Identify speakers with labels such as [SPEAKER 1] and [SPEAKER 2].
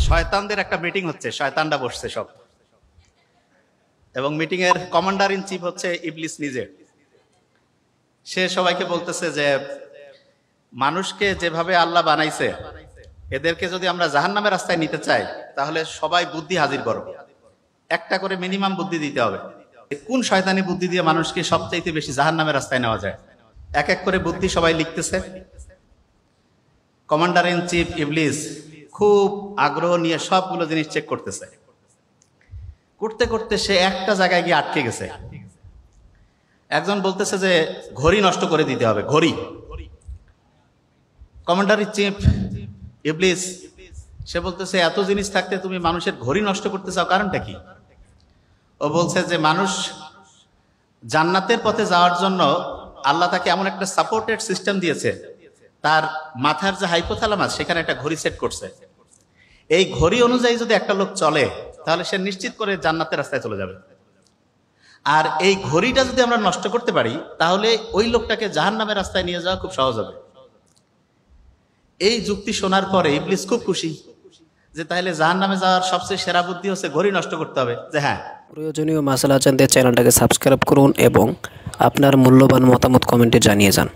[SPEAKER 1] শয়তানদের একটা মিটিং হচ্ছে, শয়তানরা বসছে সব, এবং মিটিং এর কমান্ডার ইন চিফ হচ্ছে ইবলিস নিজে। সে সবাইকে বলতেছে যে মানুষকে যেভাবে আল্লাহ বানাইছে, এদেরকে যদি আমরা জাহান্নামের রাস্তায় নিতে চাই তাহলে সবাই বুদ্ধি হাজির করো, একটা করে মিনিমাম বুদ্ধি দিতে হবে। কোন শয়তানি বুদ্ধি দিয়ে মানুষকে সবচাইতে বেশি জাহান্নামের রাস্তায় নেওয়া যায়? এক এক করে বুদ্ধি সবাই লিখতেছে। কমান্ডার ইন চিফ ইবলিস খুব আগ্রহ নিয়ে সবগুলো জিনিস চেক করতেছে। করতে করতে সে একটা জায়গায় গিয়ে আটকে গেছে। একজন বলতেছে যে ঘড়ি নষ্ট করে দিতে হবে, ঘড়ি। কমান্ডার ইন চিফ ইবলিস সে বলতেছে এত জিনিস থাকতে তুমি মানুষের ঘড়ি নষ্ট করতে চাও, কারণটা কি? ও বলছে যে মানুষ জান্নাতের পথে যাওয়ার জন্য আল্লাহ তাকে এমন একটা সাপোর্টেড সিস্টেম দিয়েছে, তার মাথার যে হাইপোথ্যালামাস সেখানে একটা ঘড়ি সেট করছে। এই ঘড়ি অনুযায়ী যদি একটা লোক চলে তাহলে সে নিশ্চিত করে জান্নাতের রাস্তায় চলে যাবে। আর এই ঘড়িটা যদি আমরা নষ্ট করতে পারি তাহলে ওই লোকটাকে জাহান্নামের রাস্তায় নিয়ে যাওয়া খুব সহজ হবে। এই যুক্তি শোনার পরে ইবলিস খুব খুশি যে তাহলে জাহান্নামে যাওয়ার সবচেয়ে সেরা বুদ্ধি হচ্ছে ঘড়ি নষ্ট করতে হবে। যে হ্যাঁ,
[SPEAKER 2] প্রয়োজনীয় মাসালা জানতে চ্যানেলটাকে সাবস্ক্রাইব করুন এবং আপনার মূল্যবান মতামত কমেন্টে জানিয়ে যান।